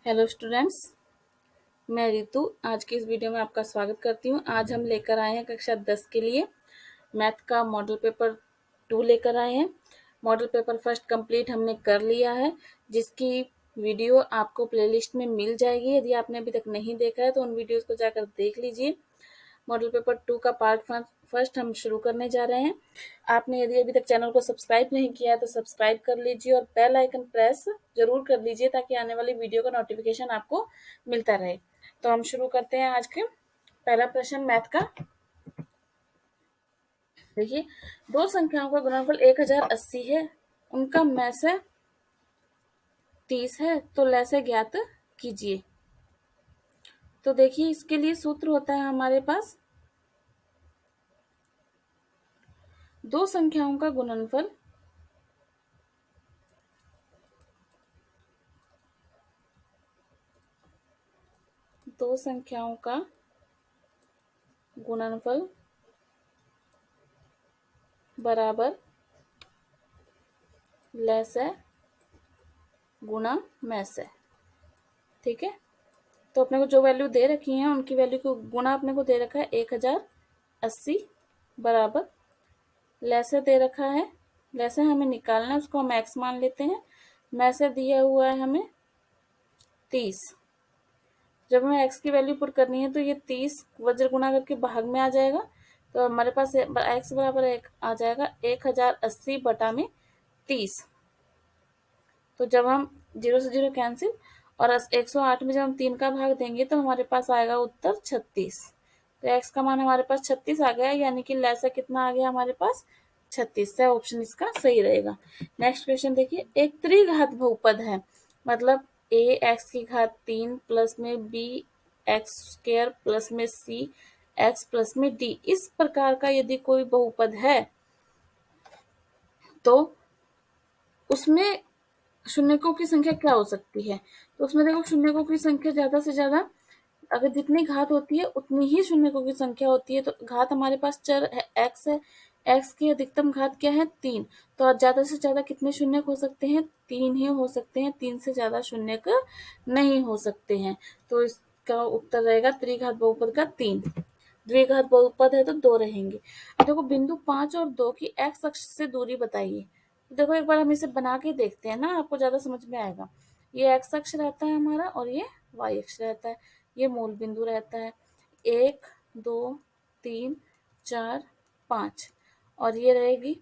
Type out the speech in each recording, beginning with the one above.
Hello students, मैं रितु आज की इस वीडियो में आपका स्वागत करती हूँ। आज हम लेकर आए हैं कक्षा 10 के लिए मैथ का मॉडल पेपर 2 लेकर आए हैं। मॉडल पेपर फर्स्ट कंप्लीट हमने कर लिया है, जिसकी वीडियो आपको प्लेलिस्ट में मिल जाएगी। यदि आपने अभी तक नहीं देखा है तो उन वीडियोस को जाकर देख लीजिए। मॉडल पेपर 2 का पार्ट फर्स्ट हम शुरू करने जा रहे हैं। आपने यदि अभी तक चैनल को सब्सक्राइब नहीं किया है तो सब्सक्राइब कर लीजिए और बेल आइकन प्रेस जरूर कर लीजिए ताकि आने वाली वीडियो का नोटिफिकेशन आपको मिलता रहे। तो हम शुरू करते हैं आज के पहला प्रश्न मैथ का। देखिए, दो संख्याओं का गुणनफल 1080 है, उनका मैसे 30 है, तो लैसे ज्ञात कीजिए। तो देखिए, इसके लिए सूत्र होता है हमारे पास दो संख्याओं का गुणनफल दो संख्याओं का गुणनफल बराबर लैसे गुणा मैसे। ठीक है, तो अपने को जो वैल्यू दे रखी है उनकी वैल्यू को गुणा अपने को दे रखा है 1080 बराबर लैसे दे रखा है। लैसे हमें निकालना है, उसको हम एक्स मान लेते हैं। मैसे दिया हुआ है हमें 30। जब हमें एक्स की वैल्यू पुट करनी है तो ये 30 वज्र गुणा करके भाग में आ जाएगा, तो हमारे पास एक्स बराबर एक आ जाएगा 1080 बटा में 30। तो जब हम 0 से 0 कैंसिल और 108 में जब हम 3 का भाग देंगे तो हमारे पास आएगा उत्तर 36। तो एक्स का मान हमारे पास 36 आ गया, यानी कि लैसा कितना आ गया हमारे पास 36 से। ऑप्शन इसका सही रहेगा। नेक्स्ट क्वेश्चन देखिए, एक त्रिघात बहुपद है, मतलब ए एक्स की घात 3 प्लस में बी एक्स स्क्वायर प्लस में सी एक्स प्लस में डी, इस प्रकार का यदि कोई बहुपद है तो उसमें शून्यकों की संख्या क्या हो सकती है। तो उसमें देखो, शून्यकों की संख्या ज्यादा से ज्यादा, अगर जितनी घात होती है उतनी ही शून्यकों की संख्या होती है। तो घात हमारे पास चर है एक्स है, एक्स की अधिकतम घात क्या है 3। तो ज्यादा से ज्यादा कितने शून्यक हो सकते हैं, 3 ही हो सकते हैं, 3 से ज्यादा शून्यक नहीं हो सकते हैं। तो इसका उत्तर रहेगा त्रिघात बहुपद का 3। द्विघात बहुपद है तो 2 रहेंगे। अब देखो, बिंदु 5 और 2 की एक्स अक्ष से दूरी बताइए। देखो, एक बार हम इसे बना के देखते हैं ना, आपको ज्यादा समझ में आएगा। ये एक्स अक्ष रहता है हमारा और ये वाई अक्ष रहता है। ये मूल बिंदु रहता है 1 2 3 4 5, और ये रहेगी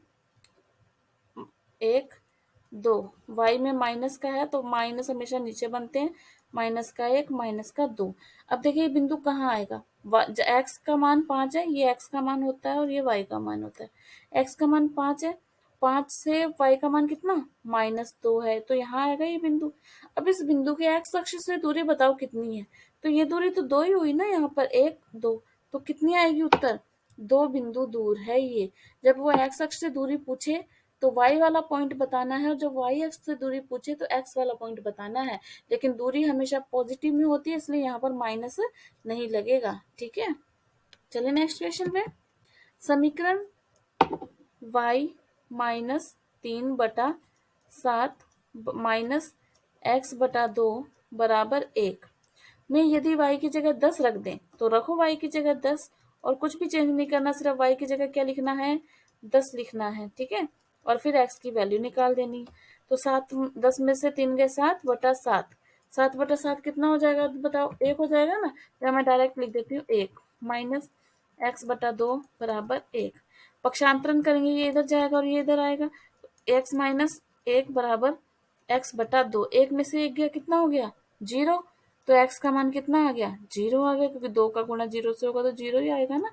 1 2। वाई में माइनस का है तो माइनस हमेशा नीचे बनते हैं, माइनस का 1 माइनस का 2। अब देखिए, ये बिंदु कहाँ आएगा। एक्स का मान 5 है, ये एक्स का मान होता है और ये वाई का मान होता है। एक्स का मान 5 है, 5 से वाई का मान कितना -2 है, तो यहाँ आएगा ये बिंदु। अब इस बिंदु के एक्स अक्ष से दूरी बताओ कितनी है। तो ये दूरी तो 2 ही हुई ना, यहाँ पर 1 2, तो कितनी आएगी उत्तर, 2 बिंदु दूर है ये। जब वो एक्स अक्ष से दूरी पूछे तो y वाला पॉइंट बताना है, और जब y अक्ष से दूरी पूछे तो x वाला पॉइंट बताना है। लेकिन दूरी हमेशा पॉजिटिव में होती है, इसलिए यहाँ पर माइनस नहीं लगेगा। ठीक है, चलिए नेक्स्ट क्वेश्चन पे। समीकरण y माइनस 3 बटा 7 माइनस एक्स बटा 2 बराबर 1 में यदि y की जगह 10 रख दें, तो रखो y की जगह 10 और कुछ भी चेंज नहीं करना, सिर्फ y की जगह क्या लिखना है 10 लिखना है। ठीक है, और फिर x की वैल्यू निकाल देनी। तो 7 10 में से 3 गए 7 बटा 7, 7 बटा 7 कितना हो जाएगा बताओ, 1 हो जाएगा ना। तो मैं डायरेक्ट लिख देती हूँ 1 माइनस एक्स बटा 2 बराबर 1। पक्षांतरण करेंगे, ये इधर जाएगा और ये इधर आएगा। x माइनस 1 बराबर x बटा 2, 1 में से 1 गया कितना हो गया 0। तो x का मान कितना आ गया 0 आ गया, क्योंकि 2 का गुणा 0 से होगा तो 0 ही आएगा ना।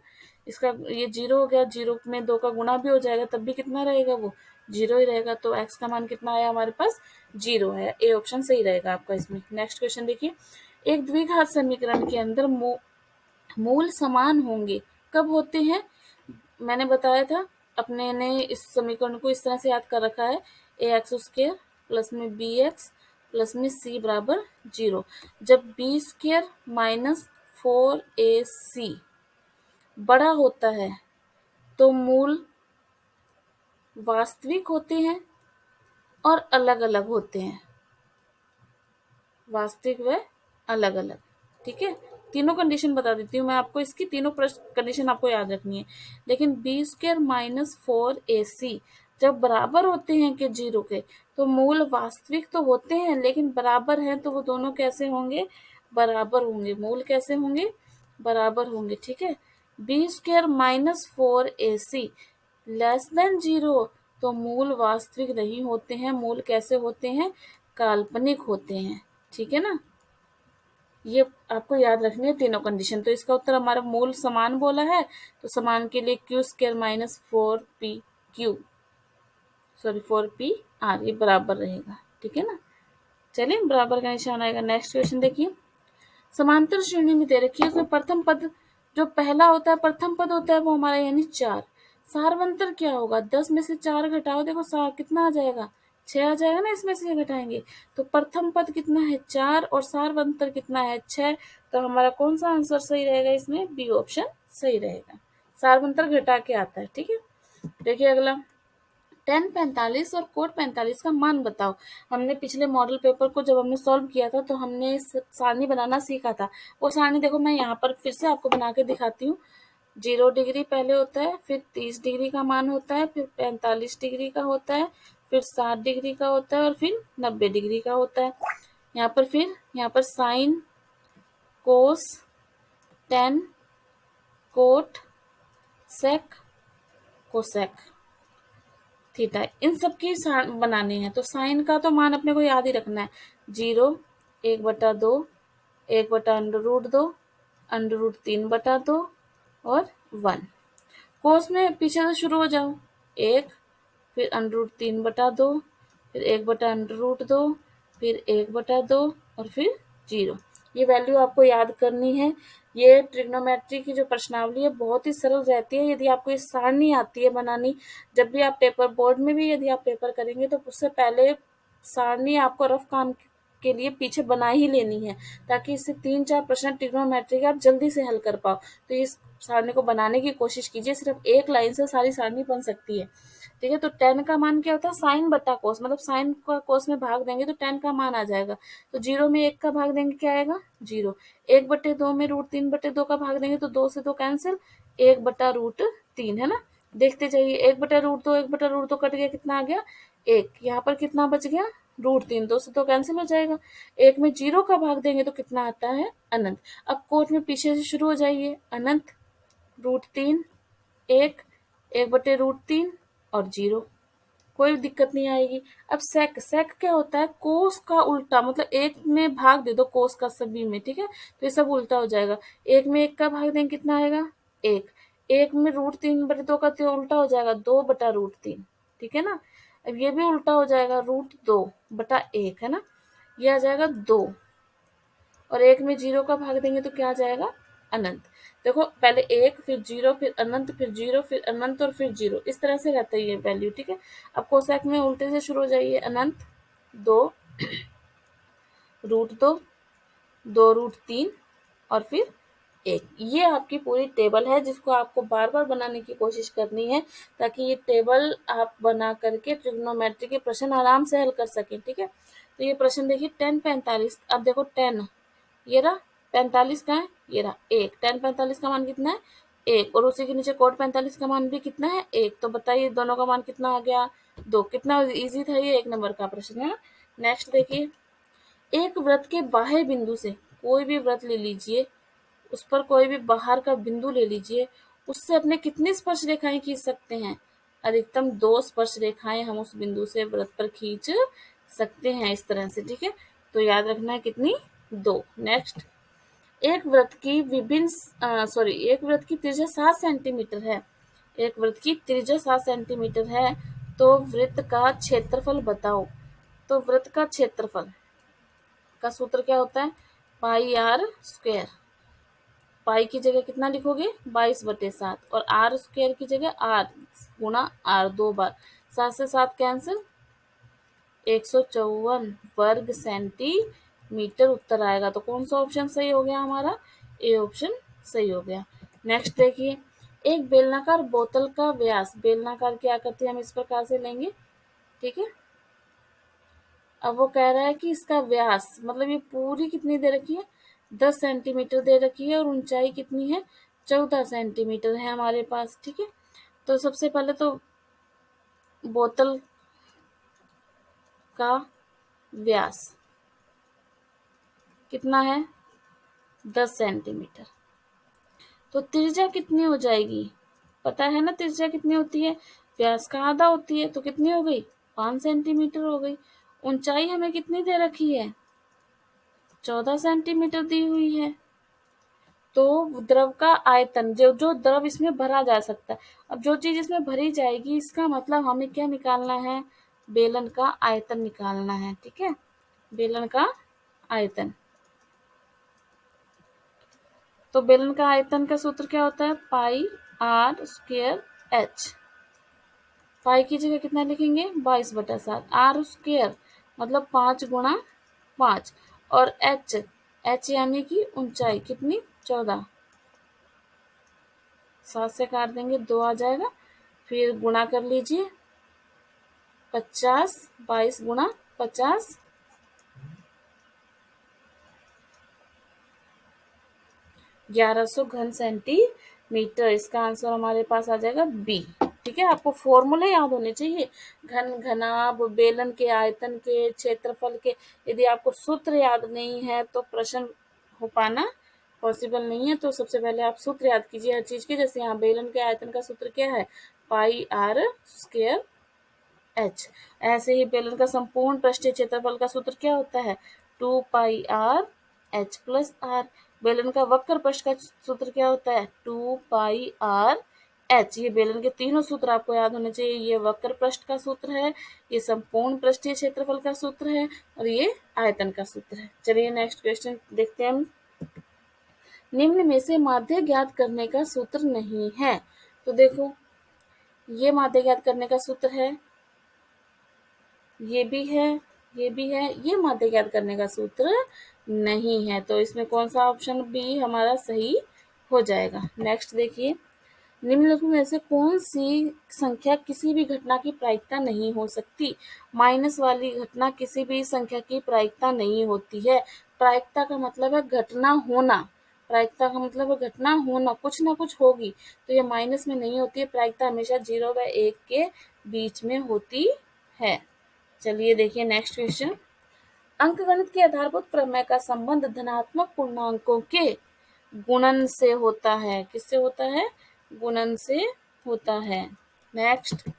इसका ये 0 हो गया, 0 में 2 का गुणा भी हो जाएगा तब भी कितना रहेगा, वो 0 ही रहेगा। तो x का मान कितना आया हमारे पास 0 है। ए ऑप्शन सही रहेगा आपका इसमें। नेक्स्ट क्वेश्चन देखिए, एक द्विघात समीकरण के अंदर मूल समान होंगे, कब होते हैं। मैंने बताया था, अपने ने इस समीकरण को इस तरह से याद कर रखा है, ए एक्स स्क्वायर प्लस में बी एक्स प्लस में सी बराबर 0। जब बी स्क्वायर माइनस 4ac बड़ा होता है तो मूल वास्तविक होते हैं और अलग अलग होते हैं। वास्तविक व अलग अलग। ठीक है, तीनों कंडीशन बता देती हूँ मैं आपको, इसकी तीनों कंडीशन आपको याद रखनी है। लेकिन बी स्क्वायर माइनस 4ac जब बराबर होते हैं कि 0 के, तो मूल वास्तविक तो होते हैं लेकिन बराबर हैं, तो वो दोनों कैसे होंगे, बराबर होंगे। मूल कैसे होंगे, बराबर होंगे। ठीक है, B square minus 4ac less than 0, तो मूल वास्तविक नहीं होते हैं, मूल कैसे होते हैं, काल्पनिक होते हैं। ठीक है ना, ये आपको याद रखनी है तीनों कंडीशन। तो इसका उत्तर हमारा मूल समान बोला है, तो समान के लिए Q square minus 4p sorry 4p ये बराबर रहेगा। ठीक है ना, चलिए बराबर का निशान आएगा। नेक्स्ट क्वेश्चन देखिए, समांतर श्रेणी में दे रखी है, उसमें प्रथम पद जो पहला होता है, प्रथम पद होता है वो हमारा यानी 4। सारवंतर क्या होगा, 10 में से 4 घटाओ, देखो कितना आ जाएगा, 6 आ जाएगा ना, इसमें से घटाएंगे तो प्रथम पद कितना है 4 और सारवंतर कितना है 6। तो हमारा कौन सा आंसर सही रहेगा, इसमें बी ऑप्शन सही रहेगा, सारवंतर घटा के आता है। ठीक है, देखिए अगला, tan 45 और कोट 45 का मान बताओ। हमने पिछले मॉडल पेपर को जब हमने सॉल्व किया था तो हमने सारणी बनाना सीखा था। वो सारणी देखो मैं यहाँ पर फिर से आपको बना के दिखाती हूँ। 0 डिग्री पहले होता है, फिर 30 डिग्री का मान होता है, फिर 45 डिग्री का होता है, फिर 60 डिग्री का होता है और फिर 90 डिग्री का होता है। यहाँ पर साइन, कोस, टेन, कोट, सेक, कोसेक, थीटा, इन सब की बनानी है। तो साइन का तो मान अपने को याद ही रखना है, 0, 1/2, 1/√2, √3/2 और 1। कोस में पीछे से शुरू हो जाओ, 1, फिर √3/2, फिर 1/√2, फिर 1/2 और फिर 0। ये वैल्यू आपको याद करनी है। ये ट्रिग्नोमेट्री की जो प्रश्नावली है बहुत ही सरल रहती है। यदि आपको ये सारणी आती है बनानी, जब भी आप पेपर बोर्ड में भी यदि आप पेपर करेंगे तो उससे पहले सारणी आपको रफ काम के लिए पीछे बना ही लेनी है, ताकि इससे 3-4 प्रश्न ट्रिग्नोमेट्री के आप जल्दी से हल कर पाओ। तो इस सारणी को बनाने की कोशिश कीजिए, सिर्फ एक लाइन से सारी सारणी बन सकती है। ठीक है, तो tan का मान क्या होता है, साइन बटा कोस, मतलब साइन का कोस में भाग देंगे तो tan का मान आ जाएगा। तो 0 में 1 का भाग देंगे क्या आएगा, 0। 1/2 में √3/2 का भाग देंगे तो 2 से 2 कैंसिल, 1/√3 है ना। देखते जाइए, 1/√2 1/√2 कट गया, कितना आ गया 1। यहाँ पर कितना बच गया, √3, 2 से 2 कैंसिल हो जाएगा। 1 में 0 का भाग देंगे तो कितना आता है, अनंत। अब कोट में पीछे से शुरू हो जाइए, अनंत, √3, 1, 1/√3 और 0, कोई दिक्कत नहीं आएगी। अब सेक, सेक क्या होता है, कोस का उल्टा, मतलब 1 में भाग दे दो कोस का सभी में, ठीक है, तो ये सब उल्टा हो जाएगा। 1 में 1 का भाग देंगे कितना आएगा, 1। 1 में √3/2 का तो उल्टा हो जाएगा, 2/√3, ठीक है ना। अब ये भी उल्टा हो जाएगा, √2/1 है ना, ये आ जाएगा 2। और 1 में 0 का भाग देंगे तो क्या आ जाएगा, अनंत। देखो पहले 1, फिर 0, फिर अनंत, फिर 0, फिर अनंत और फिर 0, इस तरह से रहता है ये वैल्यू। ठीक है, अब कोसेक में उल्टे से शुरू हो जाइए, अनंत, 2, √2, 2√3 और फिर 1। ये आपकी पूरी टेबल है जिसको आपको बार बार बनाने की कोशिश करनी है, ताकि ये टेबल आप बना करके ट्रिग्नोमेट्री के प्रश्न आराम से हल कर सकें। ठीक है, तो ये प्रश्न देखिए, tan 45, अब देखो tan, ये रहा 45 का है, ये रहा 1। tan 45 का मान कितना है, 1, और उसी के नीचे कोट 45 का मान भी कितना है, 1। तो बताइए दोनों का मान कितना आ गया, 2। कितना इजी था ये, 1 नंबर का प्रश्न है। नेक्स्ट देखिए, एक वृत्त के बाह्य बिंदु से, कोई भी वृत्त ले लीजिए, उस पर कोई भी बाहर का बिंदु ले लीजिए, उससे अपने कितनी स्पर्श रेखाएं खींच सकते हैं, अधिकतम 2 स्पर्श रेखाएं हम उस बिंदु से वृत्त पर खींच सकते हैं, इस तरह से। ठीक है, तो याद रखना है कितनी, 2। नेक्स्ट, एक वृत्त की त्रिज्या 7 सेंटीमीटर है, एक वृत्त की त्रिज्या 7 सेंटीमीटर है, तो वृत्त का क्षेत्रफल बताओ। तो वृत्त का क्षेत्रफल का सूत्र क्या होता है, πr²। पाई की जगह कितना लिखोगे, 22/7, और आर स्क्वायर की जगह r गुणा r 2 बार, 7 से 7 कैंसिल, 154 वर्ग सेंटीमीटर उत्तर आएगा। तो कौन सा ऑप्शन सही हो गया हमारा, ए ऑप्शन सही हो गया। नेक्स्ट देखिए, एक बेलनाकार बोतल का व्यास, बेलनाकार की आकृति हम इस प्रकार से लेंगे, ठीक है, अब वो कह रहा है कि इसका व्यास, मतलब ये पूरी कितनी दे रखी है, 10 सेंटीमीटर दे रखी है, और ऊंचाई कितनी है, 14 सेंटीमीटर है हमारे पास। ठीक है, तो सबसे पहले तो बोतल का व्यास कितना है, 10 सेंटीमीटर। तो त्रिज्या कितनी हो जाएगी, पता है ना त्रिज्या कितनी होती है, व्यास का आधा होती है, तो कितनी हो गई, 5 सेंटीमीटर हो गई। ऊंचाई हमें कितनी दे रखी है, 14 सेंटीमीटर दी हुई है। तो द्रव का आयतन, जो जो द्रव इसमें भरा जा सकता है, अब जो चीज इसमें भरी जाएगी, इसका मतलब हमें क्या निकालना है, बेलन का आयतन निकालना है। ठीक है, बेलन का आयतन। तो बेलन का आयतन का सूत्र क्या होता है, पाई आर स्क्वायर एच। पाई की जगह कितना लिखेंगे, 22/7। आर स्क्वायर मतलब 5 × 5, और एच, एच यानी कि ऊंचाई कितनी, 14। 7 से काट देंगे, 2 आ जाएगा, फिर गुणा कर लीजिए, 50, 22 × 50, 1100 घन सेंटीमीटर। इसका आंसर हमारे पास आ जाएगा बी। ठीक है, आपको फॉर्मूले याद होने चाहिए, घन, घनाभ, बेलन के आयतन के, क्षेत्रफल के। यदि आपको सूत्र याद नहीं है तो प्रश्न हो पाना पॉसिबल नहीं है। तो सबसे पहले आप सूत्र याद कीजिए हर चीज के। जैसे यहाँ बेलन के आयतन का सूत्र क्या है, पाई आर स्क्वायर एच। ऐसे ही बेलन का संपूर्ण पृष्ठीय क्षेत्रफल का सूत्र क्या होता है, 2πr h+r। बेलन का वक्र पृष्ठ का सूत्र क्या होता है, 2πr h। ये बेलन के तीनों सूत्र आपको याद होने चाहिए। ये वक्र पृष्ठ का सूत्र है, ये संपूर्ण पृष्ठीय क्षेत्रफल का सूत्र है, और ये आयतन का सूत्र है। चलिए नेक्स्ट क्वेश्चन देखते हैं हम। निम्न में से माध्य ज्ञात करने का सूत्र नहीं है। तो देखो, ये माध्य ज्ञात करने का सूत्र है, ये भी है, ये भी है, ये माध्य ज्ञात करने का सूत्र नहीं है। तो इसमें कौन सा ऑप्शन बी हमारा सही हो जाएगा। नेक्स्ट देखिए, निम्नलिखित में से कौन सी संख्या किसी भी घटना की प्रायिकता नहीं हो सकती। माइनस वाली घटना किसी भी संख्या की प्रायिकता नहीं होती है। प्रायिकता का मतलब है घटना होना, प्रायिकता का मतलब है घटना होना, कुछ ना कुछ होगी। तो ये माइनस में नहीं होती है, प्रायिकता हमेशा 0 व 1 के बीच में होती है। चलिए देखिए नेक्स्ट क्वेश्चन। अंकगणित के आधारभूत प्रमेय का संबंध धनात्मक पूर्णांकों के गुणन से होता है। किससे होता है, गुणन से होता है। नेक्स्ट,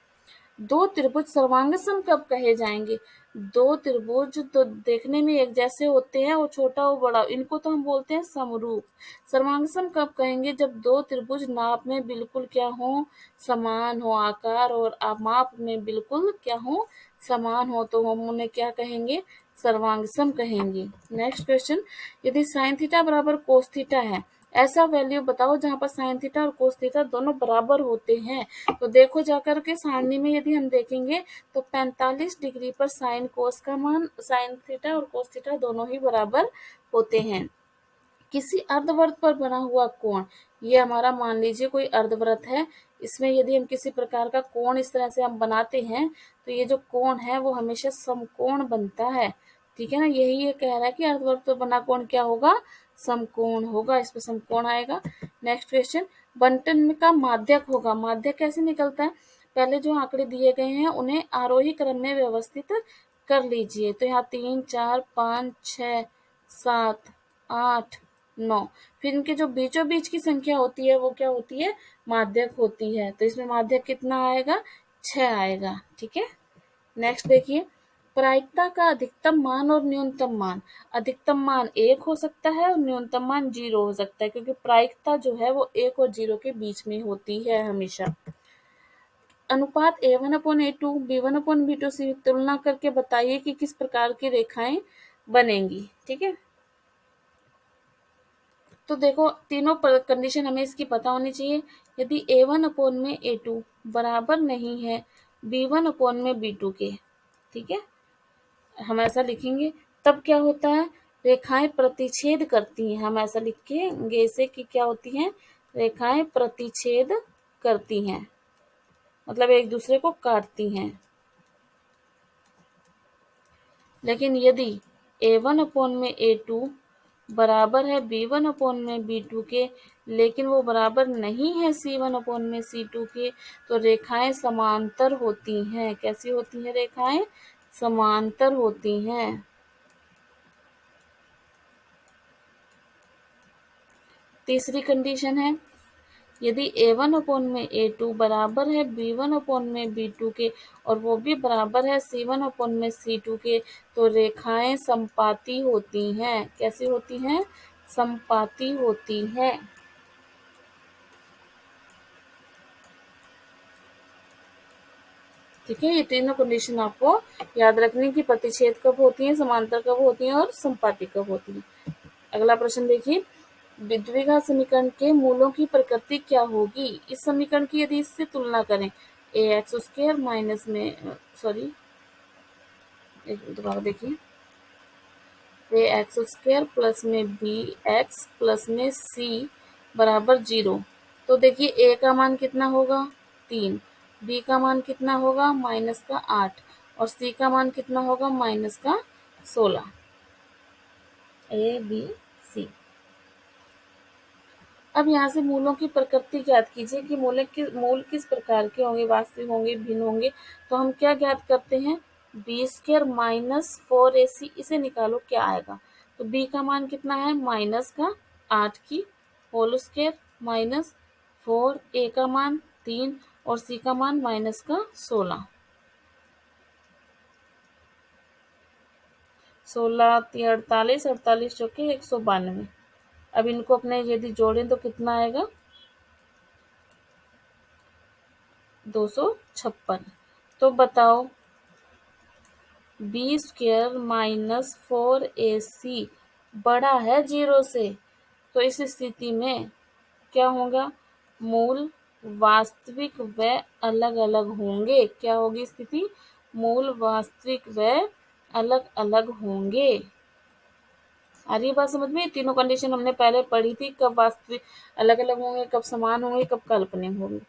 दो त्रिभुज सर्वांगसम कब कहे जाएंगे। दो त्रिभुज तो देखने में एक जैसे होते हैं, वो छोटा वो बड़ा, इनको तो हम बोलते हैं समरूप। सर्वांगसम कब कहेंगे, जब दो त्रिभुज नाप में बिल्कुल क्या हो, समान हो, आकार और माप में बिल्कुल क्या हो, समान हो, तो हम उन्हें क्या कहेंगे, सर्वांगसम कहेंगे। नेक्स्ट क्वेश्चन, यदि साइन थीटा बराबर कोस थीटा है, ऐसा वैल्यू बताओ जहां पर साइन थीटा और कोस थीटा दोनों बराबर होते हैं। तो देखो जाकर के सारणी में यदि हम देखेंगे तो 45 डिग्री पर साइन कोस का मान, साइन थीटा और कोस थीटा दोनों ही बराबर होते हैं। किसी अर्धवृत्त पर बना हुआ कोण, ये हमारा मान लीजिए कोई अर्धवृत्त है, इसमें यदि हम किसी प्रकार का कोण इस तरह से हम बनाते हैं, तो ये जो कोण है वो हमेशा समकोण बनता है। ठीक है ना, यही ये कह रहा है कि अर्धवृत्त पर बना कोण क्या होगा, समकोण होगा, इस पर समकोण आएगा। नेक्स्ट क्वेश्चन, बंटन का माध्यक होगा। माध्यक कैसे निकलता है, पहले जो आंकड़े दिए गए हैं उन्हें आरोही क्रम में व्यवस्थित कर लीजिए। तो यहाँ 3, 4, 5, 6, 7, 8, 9, फिर इनके जो बीचों बीच की संख्या होती है वो क्या होती है, माध्यक होती है। तो इसमें माध्यक कितना आएगा, 6 आएगा। ठीक है, नेक्स्ट देखिए, प्रायिकता का अधिकतम मान और न्यूनतम मान। अधिकतम मान 1 हो सकता है और न्यूनतम मान 0 हो सकता है, क्योंकि प्रायिकता जो है वो 1 और 0 के बीच में होती है हमेशा। अनुपात A1/A2 B1/B2 से तुलना करके बताइए कि किस प्रकार की रेखाएं बनेंगी। ठीक है, तो देखो तीनों कंडीशन हमें इसकी पता होनी चाहिए। यदि A1/A2 बराबर नहीं है B1/B2 के, ठीक है, हम ऐसा लिखेंगे, तब क्या होता है, रेखाएं प्रतिच्छेद करती हैं। हम ऐसा लिखेंगे इसे कि क्या होती हैं, रेखाएं प्रतिच्छेद करती हैं, मतलब एक दूसरे को काटती हैं। लेकिन यदि A1/A2 बराबर है B1/B2 के, लेकिन वो बराबर नहीं है C1/C2 के, तो रेखाएं समांतर होती हैं। कैसी होती हैं रेखाएं? समांतर होती हैं। तीसरी कंडीशन है, यदि A1/A2 बराबर है B1/B2 के और वो भी बराबर है C1/C2 के, तो रेखाएं समपाती होती हैं। कैसी होती हैं? समपाती होती हैं। ठीक है, ये तीनों कंडीशन आपको याद रखनी कि प्रतिच्छेद कब होती है, समांतर कब होती है और समपाती कब होती है। अगला प्रश्न देखिए, द्विघात समीकरण के मूलों की प्रकृति क्या होगी? इस समीकरण की यदि इससे तुलना करें, ए एक्स स्क्वायर माइनस में सॉरी एक दोबारा देखिए, ए एक्स स्क्वायर प्लस में बी एक्स प्लस में सी बराबर 0। तो देखिए ए का मान कितना होगा? 3, बी का मान कितना होगा? -8 और सी का मान कितना होगा? -16। A B C. अब यहाँ से मूलों की प्रकृति ज्ञात कीजिए कि मूल किस प्रकार के होंगे, वास्तविक होंगे, भिन्न होंगे। तो हम क्या ज्ञात करते हैं? बी स्क्वायर माइनस 4ac, इसे निकालो क्या आएगा। तो b का मान कितना है? -8 की होल स्क्वायर माइनस 4, a का मान 3 और c का मान -16। 16 48, 48 चौके 192। अब इनको अपने यदि जोड़ें तो कितना आएगा? 256। तो बताओ, बी स्क्वायर माइनस 4ac बड़ा है 0 से, तो इस स्थिति में क्या होगा? मूल वास्तविक व अलग अलग होंगे। क्या होगी स्थिति? मूल वास्तविक व अलग अलग होंगे। आ रही बात समझ में? तीनों कंडीशन हमने पहले पढ़ी थी, कब वास्तविक अलग अलग होंगे, कब समान होंगे, कब काल्पनिक होंगे।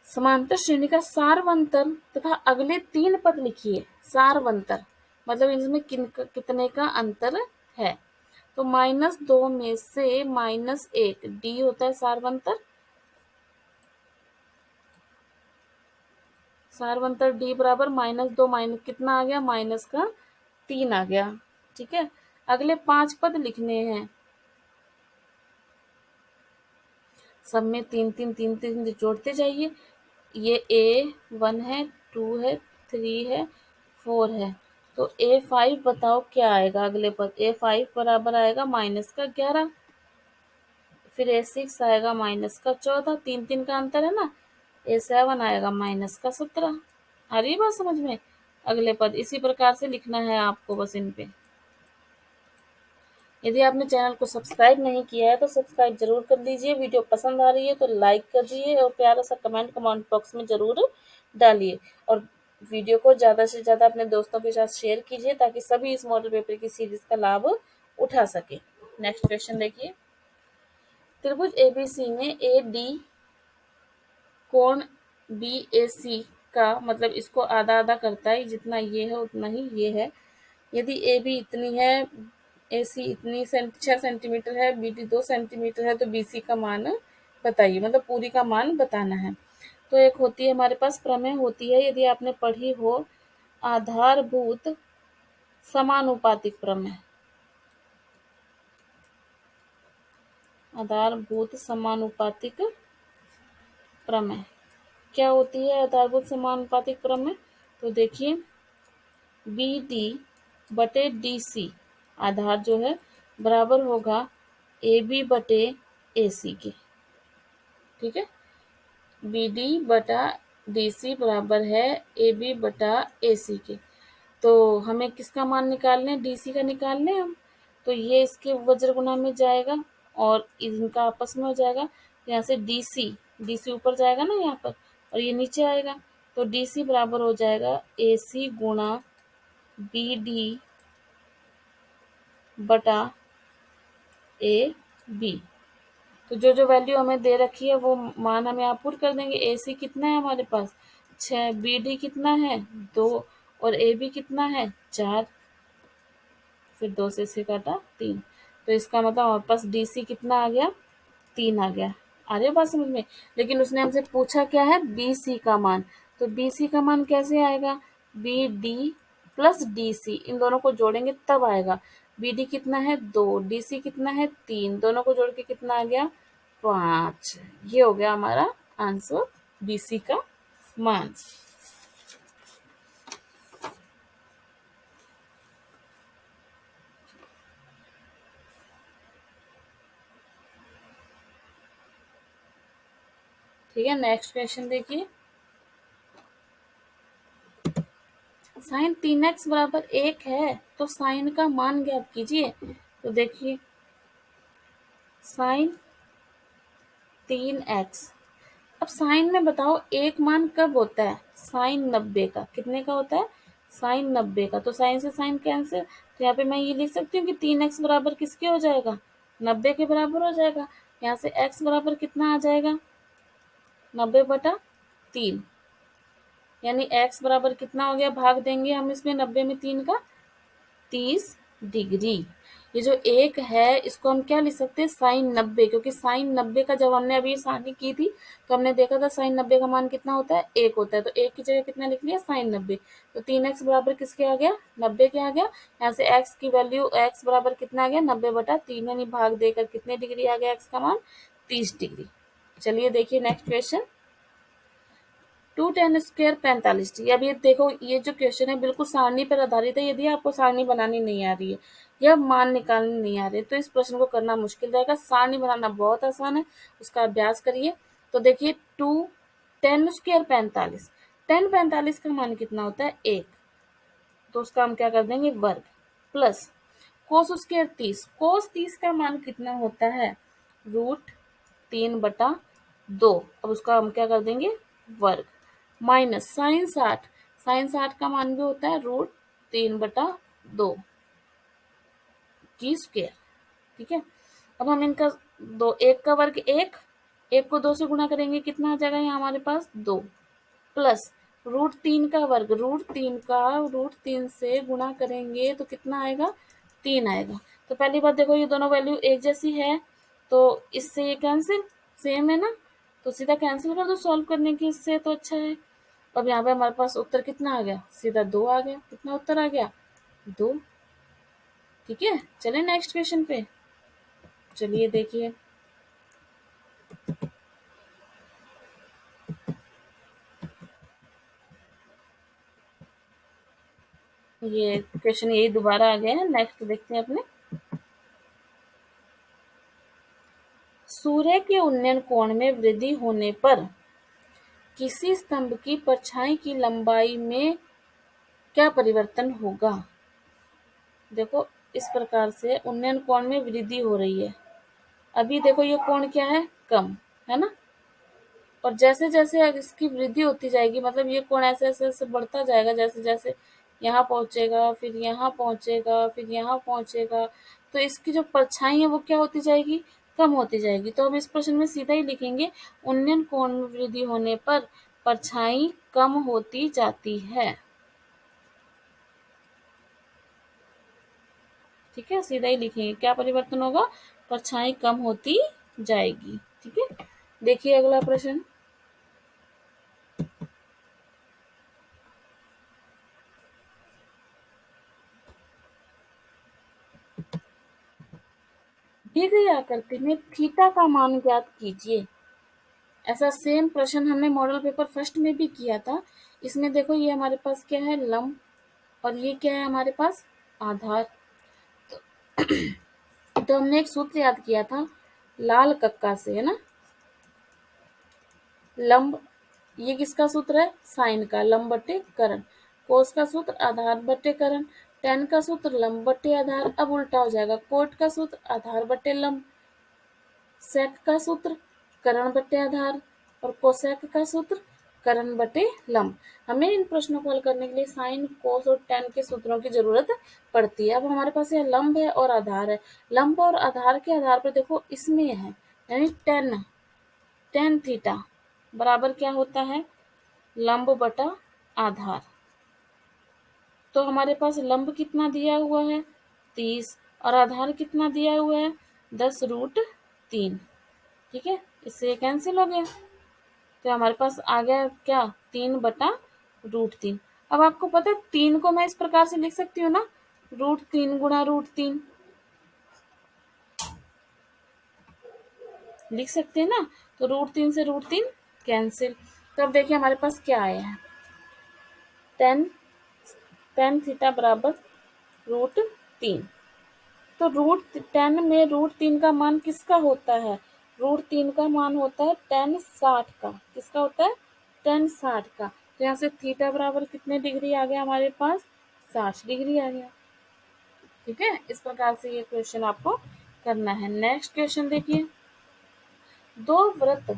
समांतर श्रेणी का सारवंतर तथा अगले 3 पद लिखिए। सारवंतर मतलब इसमें कितने का अंतर है। तो -2 में से -1 डी होता है सारवंतर। सारवंतर डी बराबर -2 माइनस कितना आ गया? -3 आ गया। ठीक है, अगले 5 पद लिखने हैं। सब में 3 जोड़ते जाइए। ये A1 है, 2 है, 3 है, 4 है। तो A5 बताओ क्या आएगा अगले पद? A5 बराबर आएगा -11। फिर A6 आएगा -14, 3 का अंतर है ना। A7 आएगा -17। आ रही बात समझ में? अगले पद इसी प्रकार से लिखना है आपको बस इन पे। यदि आपने चैनल को सब्सक्राइब नहीं किया है तो सब्सक्राइब जरूर कर लीजिए। वीडियो पसंद आ रही है तो लाइक कर दीजिए और प्यारा सा कमेंट बॉक्स में जरूर डालिए। और वीडियो को ज़्यादा से ज़्यादा अपने दोस्तों के साथ शेयर कीजिए ताकि सभी इस मॉडल पेपर की सीरीज का लाभ उठा सके। नेक्स्ट क्वेश्चन देखिए, त्रिभुज एबीसी में ए डी कोण बी ए सी का मतलब इसको आधा आधा करता है, जितना ये है उतना ही ये है। यदि ए बी इतनी है, ए सी इतनी 6 सेंटीमीटर है, बी डी 2 सेंटीमीटर है, तो बी सी का मान बताइए, मतलब पूरी का मान बताना है। तो एक होती है हमारे पास प्रमेय होती है, यदि आपने पढ़ी हो, आधारभूत समानुपातिक प्रमेय। आधारभूत समानुपातिक प्रमेय क्या होती है? आधारभूत समानुपातिक प्रमेय, तो देखिए बी डी बटे डी सी आधार जो है बराबर होगा ए बी बटे ए सी के। ठीक है, बी डी बटा डी सी बराबर है ए बी बटा ए सी के। तो हमें किसका मान निकालना है? डी सी का निकालना है हम। तो ये इसके वज्र गुना में जाएगा और इनका आपस में हो जाएगा। यहाँ से डी सी ऊपर जाएगा ना यहाँ पर, और ये नीचे आएगा। तो डी सी बराबर हो जाएगा ए सी गुणा बी डी बटा ए बी। तो जो जो वैल्यू हमें दे रखी है वो मान हम यहाँ पुट कर देंगे। ए सी कितना है हमारे पास? 6, बी डी कितना है? 2 और ए बी कितना है 4, फिर 2 से 6 काटा 3, तो इसका मतलब हमारे पास डी सी कितना आ गया 3 आ गया। आ रही है बात समझ में। लेकिन उसने हमसे पूछा क्या है बी सी का मान, तो बी सी का मान कैसे आएगा, B D plus D C, इन दोनों को जोड़ेंगे तब आएगा। बी डी कितना है 2, डी सी कितना है 3, दोनों को जोड़ के कितना आ गया 5। ये हो गया हमारा आंसर बी सी का मान। ठीक है, नेक्स्ट क्वेश्चन देखिए। साइन 3x बराबर 1 है तो साइन का मान ज्ञात कीजिए। तो देखिए साइन 3x, अब साइन में बताओ एक मान कब होता है, साइन 90 का, कितने का होता है साइन 90 का, तो साइन से साइन कैंसिल, तो यहाँ पे मैं ये लिख सकती हूँ कि 3x बराबर किसके हो जाएगा 90 के बराबर हो जाएगा। यहाँ से x बराबर कितना आ जाएगा 90/3, यानी x बराबर कितना हो गया, भाग देंगे हम इसमें 90 में 3 का 30 डिग्री। ये जो एक है इसको हम क्या लिख सकते हैं साइन 90, क्योंकि साइन 90 का जब हमने अभी सारणी की थी तो हमने देखा था साइन 90 का मान कितना होता है 1 होता है, तो 1 की जगह कितना लिख लिया साइन 90, तो 3x बराबर किसके आ गया 90 के आ गया। यहाँ से x की वैल्यू x बराबर कितना आ गया 90/3, यानी भाग देकर कितने डिग्री आ गया x का मान 30 डिग्री। चलिए देखिए नेक्स्ट क्वेश्चन। 2 tan² 45 degree. अब ये देखो ये जो क्वेश्चन है बिल्कुल सारणी पर आधारित है, यदि आपको सारणी बनानी नहीं आ रही है या मान निकालने नहीं आ रहे तो इस प्रश्न को करना मुश्किल रहेगा। सारणी बनाना बहुत आसान है, उसका अभ्यास करिए। तो देखिए 2 tan² 45, tan 45 का मान कितना होता है 1, तो उसका हम क्या कर देंगे वर्ग, प्लस cos² 30, cos 30 का मान कितना होता है √3/2, अब उसका हम क्या कर देंगे वर्ग, माइनस साइन 60 का मान भी होता है √3/2 की स्क्वायर। ठीक है, अब हम इनका दो, एक का वर्ग एक को 2 से गुणा करेंगे कितना आ जाएगा यहाँ हमारे पास 2, प्लस √3 का वर्ग, √3 से गुणा करेंगे तो कितना आएगा 3 आएगा। तो पहली बात देखो ये दोनों वैल्यू एक जैसी है तो इससे ये कैंसिल, सेम है ना, तो सीधा कैंसिल कर दो सॉल्व करने की, इससे तो अच्छा है। अब यहाँ पे हमारे पास उत्तर कितना आ गया सीधा 2 आ गया, कितना उत्तर आ गया 2। ठीक है, चले नेक्स्ट क्वेश्चन पे। चलिए देखिए ये क्वेश्चन यही दोबारा आ गया है, नेक्स्ट देखते हैं अपने। सूर्य के उन्नयन कोण में वृद्धि होने पर किसी स्तंभ की परछाई की लंबाई में क्या परिवर्तन होगा। देखो इस प्रकार से उन्नयन कोण में वृद्धि हो रही है, अभी देखो ये कोण क्या है कम है ना, और जैसे जैसे इसकी वृद्धि होती जाएगी मतलब ये कोण ऐसे ऐसे ऐसे बढ़ता जाएगा, जैसे जैसे यहाँ पहुंचेगा फिर यहाँ पहुंचेगा फिर यहाँ पहुंचेगा, तो इसकी जो परछाई है वो क्या होती जाएगी कम होती जाएगी। तो हम इस प्रश्न में सीधा ही लिखेंगे उन्नयन कोण में वृद्धि होने पर परछाई कम होती जाती है। ठीक है, सीधा ही लिखेंगे क्या परिवर्तन होगा परछाई कम होती जाएगी। ठीक है, देखिए अगला प्रश्न। दी गई आकृति में थीटा का मान ज्ञात कीजिए। ऐसा सेम प्रश्न हमने मॉडल पेपर फर्स्ट में भी किया था। इसमें देखो ये हमारे पास क्या है लंब और ये क्या है हमारे पास आधार। तो हमने एक सूत्र याद किया था लाल कक्का से, है ना, लंब, ये किसका सूत्र है साइन का, लंब बटे करण, कोस का सूत्र आधार बटे करण, टेन का सूत्र लंब बटे आधार, अब उल्टा हो जाएगा कोट का सूत्र आधार बटे लंब, सेक का सूत्र करण बटे आधार और कोसेक का सूत्र करण बटे लंब। हमें इन प्रश्नों को हल करने के लिए साइन कोस और टेन के सूत्रों की जरूरत पड़ती है। अब हमारे पास ये लंब है और आधार है, लंब और आधार के आधार पर देखो इसमें है यानी टेन थीटा बराबर क्या होता है लंब बटा आधार। तो हमारे पास लंब कितना दिया हुआ है 30 और आधार कितना दिया हुआ है 10√3। ठीक है, इससे ये कैंसिल हो गया, तो हमारे पास आ गया क्या 3/√3। अब आपको पता है 3 को मैं इस प्रकार से लिख सकती हूँ ना, √3 गुणा √3 लिख सकते हैं ना। तो √3 से √3 कैंसिल। तो अब देखिए हमारे पास क्या आया है, tan थीटा बराबर √3। तो √10 में √3 का मान किसका होता है, √3 का मान होता है tan 60 का। किसका होता है tan 60 का। तो यहाँ से थीटा बराबर कितने डिग्री आ गया हमारे पास 60 डिग्री आ गया। ठीक है, इस प्रकार से ये क्वेश्चन आपको करना है। नेक्स्ट क्वेश्चन देखिए, दो वृत्त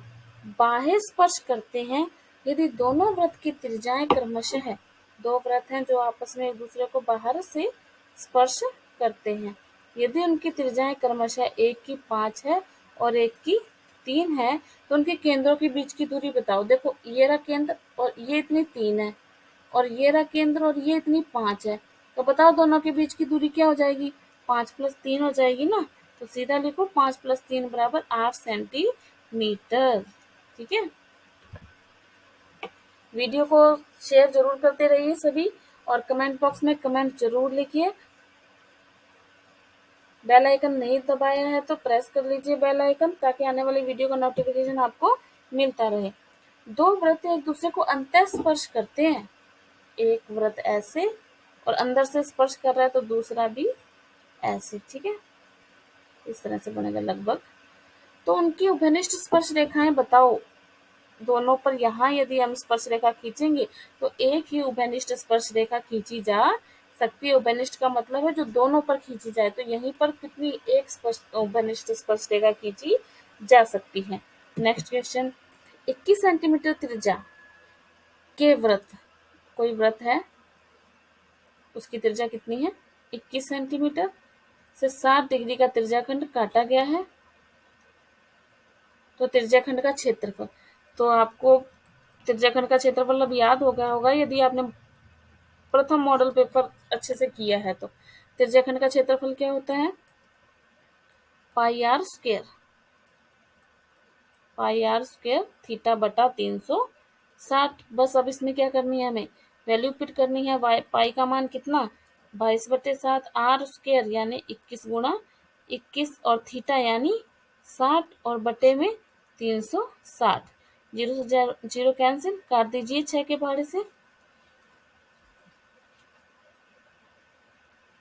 बाह्य स्पर्श करते हैं यदि दोनों वृत्त की त्रिज्याएं क्रमशः, दो वृत्त हैं जो आपस में एक दूसरे को बाहर से स्पर्श करते हैं, यदि उनकी त्रिज्याएं क्रमशः एक की 5 है और एक की 3 है तो उनके केंद्रों के बीच की दूरी बताओ। देखो ये रहा केंद्र और ये इतनी 3 है और ये रहा केंद्र और ये इतनी 5 है, तो बताओ दोनों के बीच की दूरी क्या हो जाएगी, 5 + 3 हो जाएगी ना। तो सीधा लिखो 5 + 3 बराबर 8 सेंटीमीटर। ठीक है, वीडियो को शेयर जरूर करते रहिए सभी, और कमेंट बॉक्स में कमेंट जरूर लिखिए। बेल आइकन नहीं दबाया है तो प्रेस कर लीजिए बेल आइकन, ताकि आने वाली वीडियो का नोटिफिकेशन आपको मिलता रहे। दो वृत्त एक दूसरे को अंतः स्पर्श करते हैं, एक वृत्त ऐसे और अंदर से स्पर्श कर रहा है तो दूसरा भी ऐसे। ठीक है, इस तरह से बनेगा लगभग। तो उनकी उभयनिष्ठ स्पर्श रेखाएं बताओ। दोनों पर यहाँ यदि हम स्पर्श रेखा खींचेंगे तो एक ही उभयनिष्ठ स्पर्श रेखा खींची जा सकती है। उभयनिष्ठ का मतलब है जो दोनों पर खींची जाए, तो यहीं पर कितनी एक स्पर्श उभयनिष्ठ स्पर्श रेखा खींची जा सकती है। नेक्स्ट क्वेश्चन, 21 सेंटीमीटर त्रिज्या के वृत्त, कोई वृत्त है उसकी त्रिज्या कितनी है 21 सेंटीमीटर से 60 डिग्री का त्रिज्याखंड काटा गया है, तो त्रिज्याखंड का क्षेत्रफल। तो आपको त्रिज्याखंड का क्षेत्रफल अब याद हो गया होगा यदि आपने प्रथम मॉडल पेपर अच्छे से किया है। तो त्रिज्याखंड का क्षेत्रफल क्या होता है πr², πr² θ/360। बस अब इसमें क्या करनी है, हमें वैल्यू पुट करनी है। पाई का मान कितना 22/7, r² यानी 21 गुणा 21 और थीटा यानी 60 और बटे में 360। 0 से 0 कैंसिल, काट दीजिए 6 के पहाड़े से,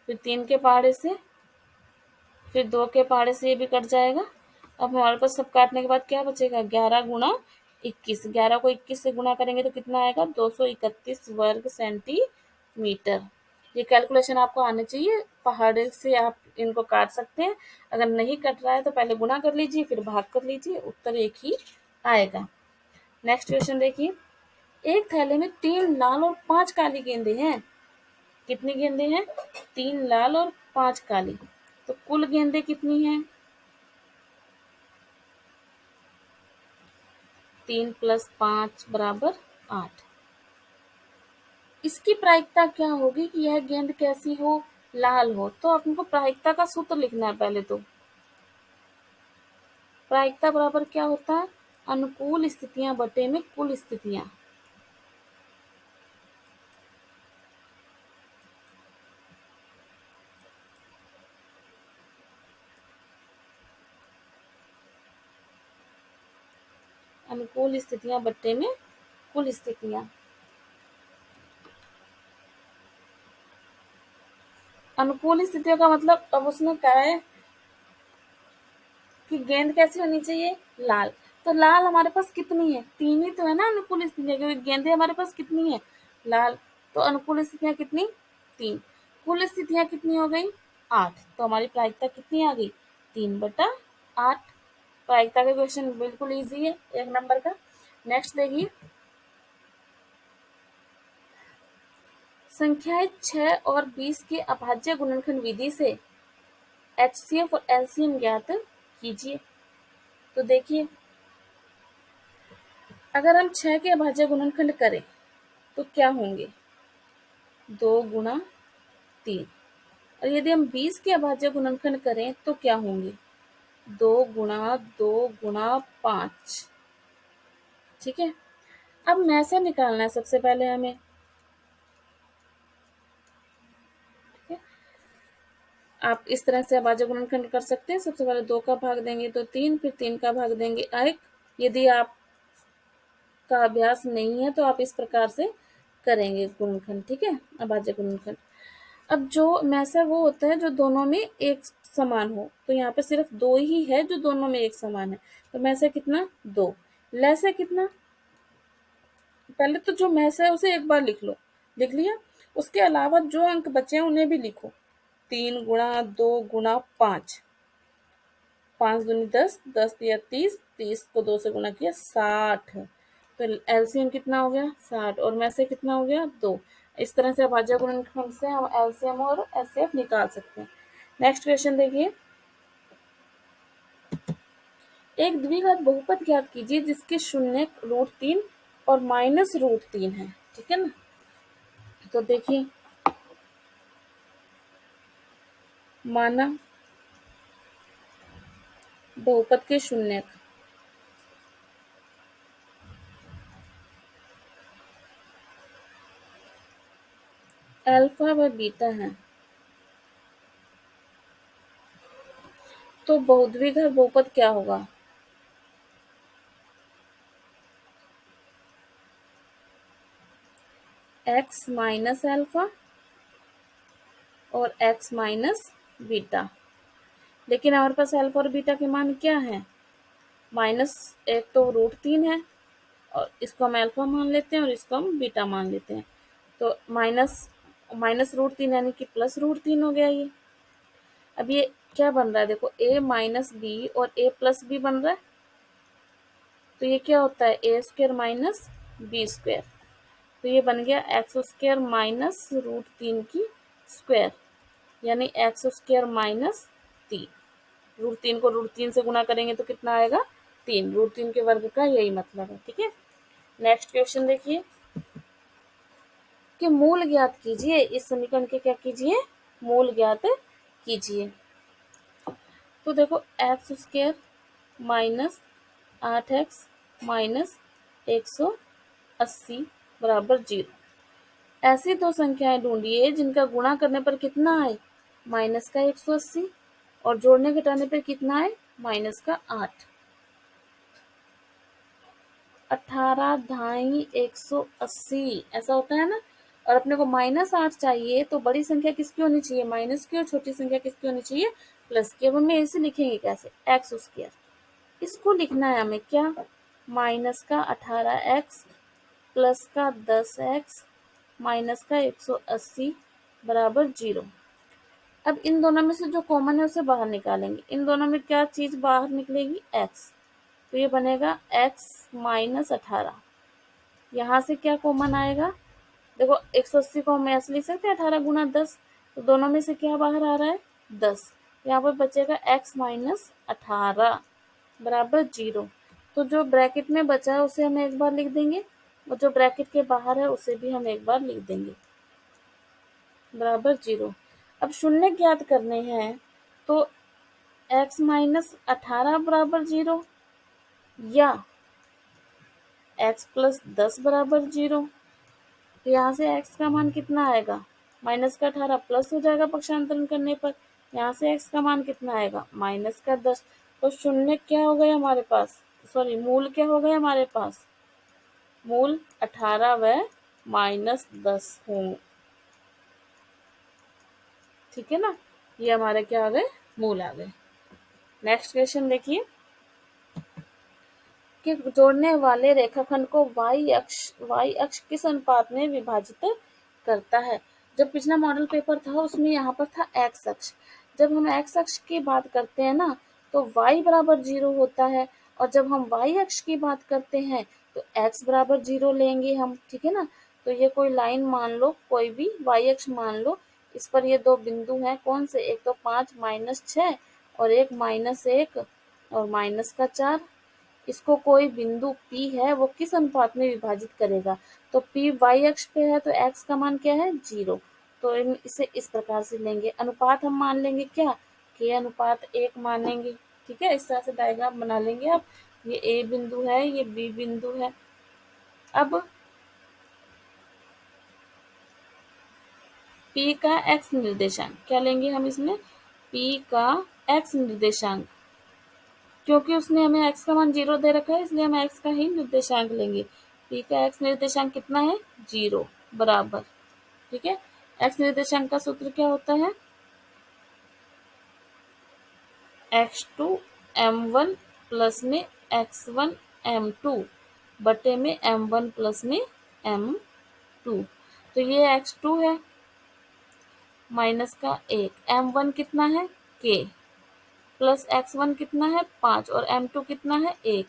फिर 3 के पहाड़े से, फिर 2 के पहाड़े से ये भी कट जाएगा। अब हमारे पास सब काटने के बाद क्या बचेगा 11 गुणा 21। 11 को 21 से गुणा करेंगे तो कितना आएगा 231 वर्ग सेंटीमीटर। ये कैलकुलेशन आपको आने चाहिए, पहाड़े से आप इनको काट सकते हैं। अगर नहीं कट रहा है तो पहले गुणा कर लीजिए फिर भाग कर लीजिए, उत्तर एक ही आएगा। नेक्स्ट क्वेश्चन देखिए, एक थैले में 3 लाल और 5 काली गेंदें हैं। कितनी गेंदें हैं 3 लाल और 5 काली, तो कुल गेंदें कितनी हैं 3 + 5 = 8। इसकी प्रायिकता क्या होगी कि यह गेंद कैसी हो लाल हो। तो आपको प्रायिकता का सूत्र लिखना है पहले। तो प्रायिकता बराबर क्या होता है अनुकूल स्थितियां बटे में कुल स्थितियां। अनुकूल स्थितियां बटे में कुल स्थितियां। अनुकूल स्थितियों का मतलब अब उसमें क्या है कि गेंद कैसी होनी चाहिए लाल। तो लाल हमारे पास कितनी है 3 ही तो है ना अनुकूल स्थितियां, क्योंकि गेंदें हमारे पास कितनी है लाल। तो अनुकूल स्थितियां कितनी 3, कुल स्थितियां कितनी हो गई 8। तो हमारी प्रायिकता कितनी आ गई 3/8। प्रायिकता का क्वेश्चन बिल्कुल इजी है 1 नंबर का। नेक्स्ट देखिए, संख्याएं 6 और 20 के अभाज्य गुणनखंड विधि से HCF और LCM ज्ञात कीजिए। तो देखिए अगर हम 6 के अभाज्य गुणनखंड करें तो क्या होंगे, 2 गुणा 3। और यदि हम 20 के अभाज्य गुणनखंड करें तो क्या होंगे? 2 गुणा 5। ठीक है, अब मैसा निकालना है सबसे पहले हमें। ठीक है, आप इस तरह से अभाज्य गुणनखंड कर सकते हैं। सबसे पहले 2 का भाग देंगे तो 3, फिर 3 का भाग देंगे 1। यदि आप का अभ्यास नहीं है तो आप इस प्रकार से करेंगे गुणनखंड। ठीक है, अभाज्य गुणनखंड। अब जो मैसा वो होता है जो दोनों में एक समान हो, तो यहाँ पे सिर्फ 2 ही है जो दोनों में एक समान है। तो मैसा कितना? 2। लैसा कितना? पहले तो जो मैसा है उसे एक बार लिख लो, लिख लिया। उसके अलावा जो अंक बचे हैं उन्हें भी लिखो। 3 गुणा 2 गुणा 5, 5 दूनी 10, 10 दिया 30, 30 को 2 से गुणा किया 60। तो एलसीएम कितना हो गया? 60। और में से कितना हो गया? 2। इस तरह से अभाज्य गुणनखंड से हम एलसीएम और एचसीएफ निकाल सकते हैं। नेक्स्ट क्वेश्चन देखिए, एक द्विघात बहुपद ज्ञात कीजिए जिसके शून्य √3 और -√3 है। ठीक है ना, तो देखिए, माना बहुपद के शून्य अल्फा व बीटा है, तो बहुद्विघात बहुपद क्या होगा? x माइनस अल्फा और x माइनस बीटा। लेकिन हमारे पास अल्फा और बीटा के मान क्या है? माइनस एक तो √3 है, और इसको हम अल्फा मान लेते हैं और इसको हम बीटा मान लेते हैं। तो माइनस माइनस √3 यानी कि प्लस √3 हो गया ये। अब ये क्या बन रहा है? देखो, a माइनस बी और a प्लस बी बन रहा है। तो ये क्या होता है? a² minus b²। तो ये बन गया x² माइनस √3 की स्क्वायर, यानी x² माइनस 3। √3 को √3 से गुणा करेंगे तो कितना आएगा? 3। √3 के वर्ग का यही मतलब है। ठीक है, नेक्स्ट क्वेश्चन देखिए कि मूल ज्ञात कीजिए। इस समीकरण के क्या कीजिए? मूल ज्ञात कीजिए। तो देखो, x² माइनस 8x माइनस 180 बराबर 0। ऐसी दो संख्याएं ढूंढिए जिनका गुणा करने पर कितना आए? माइनस का 180, और जोड़ने घटाने पर कितना आए? माइनस का 8। 18 ढाई 180 ऐसा होता है ना। और अपने को -8 चाहिए, तो बड़ी संख्या किसकी होनी चाहिए? माइनस की। और छोटी संख्या किसकी होनी चाहिए? प्लस की। अब हमें इसे लिखेंगे कैसे? x²। इसको लिखना है हमें क्या? माइनस का 18x प्लस का 10x माइनस का 180 बराबर 0। अब इन दोनों में से जो कॉमन है उसे बाहर निकालेंगे। इन दोनों में क्या चीज बाहर निकलेगी? x। तो ये बनेगा x माइनस 18। यहाँ से क्या कॉमन आएगा? देखो, 180 को हम ऐसे लिख सकते हैं 18 गुना 10। तो दोनों में से क्या बाहर आ रहा है? 10। यहाँ पर बचेगा x माइनस 18 बराबर 0। तो जो ब्रैकेट में बचा है उसे हम एक बार लिख देंगे, और जो ब्रैकेट के बाहर है उसे भी हम एक बार लिख देंगे, बराबर 0। अब शून्य ज्ञात करने हैं, तो x माइनस 18 बराबर 0 या x प्लस 10 बराबर 0। तो यहाँ से x का मान कितना आएगा? माइनस का 18 प्लस हो जाएगा पक्षांतरण करने पर। यहाँ से x का मान कितना आएगा? माइनस का 10। तो शून्य क्या हो गया हमारे पास? सॉरी, मूल क्या हो गया हमारे पास? मूल 18 व -10 हों। ठीक है ना, ये हमारे क्या आ गए? मूल आ गए। नेक्स्ट क्वेश्चन देखिए कि जोड़ने वाले रेखाखंड को y अक्ष किस अनुपात में विभाजित करता है? जब पिछला मॉडल पेपर था उसमें यहाँ पर था x अक्ष। जब हम x अक्ष की बात करते हैं ना, तो y बराबर 0 होता है, और जब हम y अक्ष की बात करते हैं तो x बराबर 0 लेंगे हम। ठीक है ना, तो ये कोई लाइन मान लो, कोई भी y अक्ष मान लो। इस पर ये दो बिंदु हैं, कौन से? एक तो 5 - 6 और एक -1 और -4। इसको कोई बिंदु P है वो किस अनुपात में विभाजित करेगा। तो P y अक्ष पे है तो x का मान क्या है 0। तो इसे इस प्रकार से लेंगे, अनुपात हम मान लेंगे क्या k अनुपात 1 मानेंगे। ठीक है, इस तरह से डायग्राम बना लेंगे। अब ये A बिंदु है, ये B बिंदु है। अब P का x निर्देशांक क्या लेंगे हम इसमें, P का x निर्देशांक, क्योंकि उसने हमें x का मान 0 दे रखा है इसलिए हम x का ही निर्देशांक लेंगे। P का x निर्देशांक कितना है 0 बराबर। ठीक है, x निर्देशांक का सूत्र क्या होता है x2 m1 प्लस में x1 m2 बटे में m1 प्लस में m2। तो ये x2 है माइनस का 1, m1 कितना है k प्लस x1 कितना है 5 और m2 कितना है 1।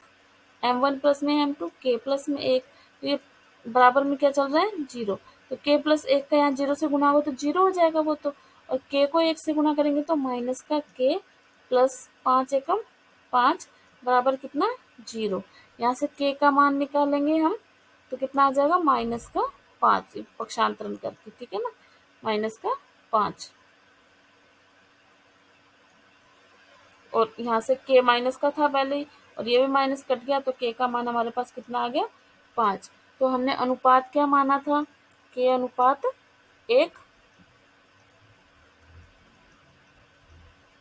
m1 प्लस में m2 k प्लस में 1, तो ये बराबर में क्या चल रहा है 0। तो k प्लस 1 का यहाँ 0 से गुना हो तो 0 हो जाएगा वो तो, और k को 1 से गुना करेंगे तो माइनस का k प्लस 5 एकम 5 बराबर कितना 0। यहाँ से k का मान निकालेंगे हम तो कितना आ जाएगा माइनस का 5 पक्षांतरण करके। ठीक है ना, माइनस का 5, और यहाँ से k माइनस का था पहले ही और ये भी माइनस कट गया तो k का मान हमारे पास कितना आ गया 5। तो हमने अनुपात क्या माना था k अनुपात 1,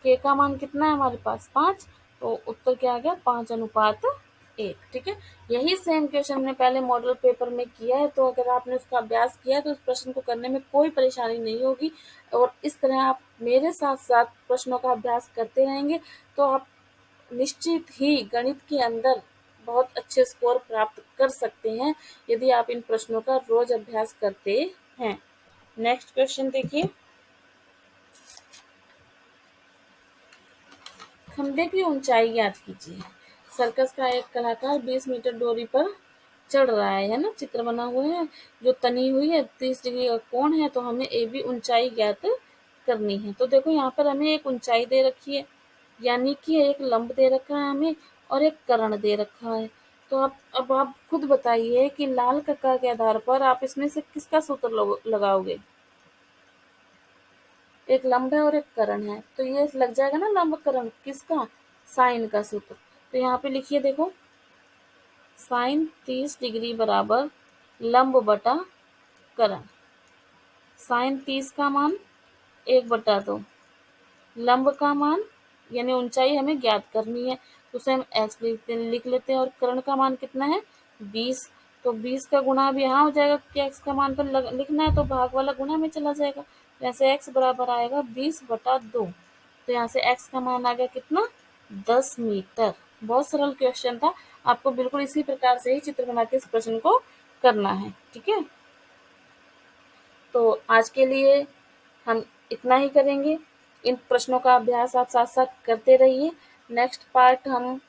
k का मान कितना है हमारे पास 5, तो उत्तर क्या आ गया 5 अनुपात 1। ठीक है, यही सेम क्वेश्चन हमने पहले मॉडल पेपर में किया है, तो अगर आपने उसका अभ्यास किया है तो उस प्रश्न को करने में कोई परेशानी नहीं होगी। और इस तरह आप मेरे साथ साथ प्रश्नों का अभ्यास करते रहेंगे तो आप निश्चित ही गणित के अंदर बहुत अच्छे स्कोर प्राप्त कर सकते हैं यदि आप इन प्रश्नों का रोज अभ्यास करते हैं। नेक्स्ट क्वेश्चन देखिए, खंबे की ऊंचाई ज्ञात कीजिए। सर्कस का एक कलाकार 20 मीटर डोरी पर चढ़ रहा है ना, चित्र बना हुआ है जो तनी हुई है 30 डिग्री का कोण है, तो हमें ए बी ऊंचाई ज्ञात करनी है। तो देखो यहाँ पर हमें एक ऊंचाई दे रखी है, यानी कि एक लंब दे रखा है हमें और एक कर्ण दे रखा है। तो अब आप खुद बताइए कि लाल कक्का के आधार पर आप इसमें से किसका सूत्र लगाओगे। एक लंब है और एक कर्ण है, तो ये लग जाएगा ना लंब कर्ण किसका, साइन का सूत्र। तो यहाँ पे लिखिए देखो, साइन 30 डिग्री बराबर लंब बटा कर्ण। साइन 30 का मान 1/2, लंब का मान यानी ऊंचाई हमें ज्ञात करनी है तो उसे हम x लिख लेते हैं, और कर्ण का मान कितना है 20। तो 20 का गुणा भी यहाँ हो जाएगा क्योंकि x का मान तो लिखना है तो भाग वाला गुणा में चला जाएगा। तो यहाँ से x बराबर आएगा 20/2। तो यहाँ से x का मान आ गया कितना 10 मीटर। बहुत सरल क्वेश्चन था, आपको बिल्कुल इसी प्रकार से ही चित्र बना के इस प्रश्न को करना है। ठीक है, तो आज के लिए हम इतना ही करेंगे। इन प्रश्नों का अभ्यास आप साथ साथ करते रहिए। नेक्स्ट पार्ट हम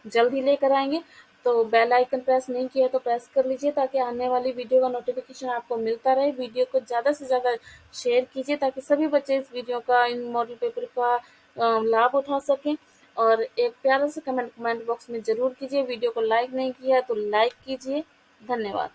जल्द ही लेकर आएंगे, तो बेल आइकन प्रेस नहीं किया तो प्रेस कर लीजिए ताकि आने वाली वीडियो का नोटिफिकेशन आपको मिलता रहे। वीडियो को ज़्यादा से ज़्यादा शेयर कीजिए ताकि सभी बच्चे इस वीडियो का, इन मॉडल पेपर का लाभ उठा सकें। और एक प्यारा सा कमेंट बॉक्स में ज़रूर कीजिए। वीडियो को लाइक नहीं किया तो लाइक कीजिए। धन्यवाद।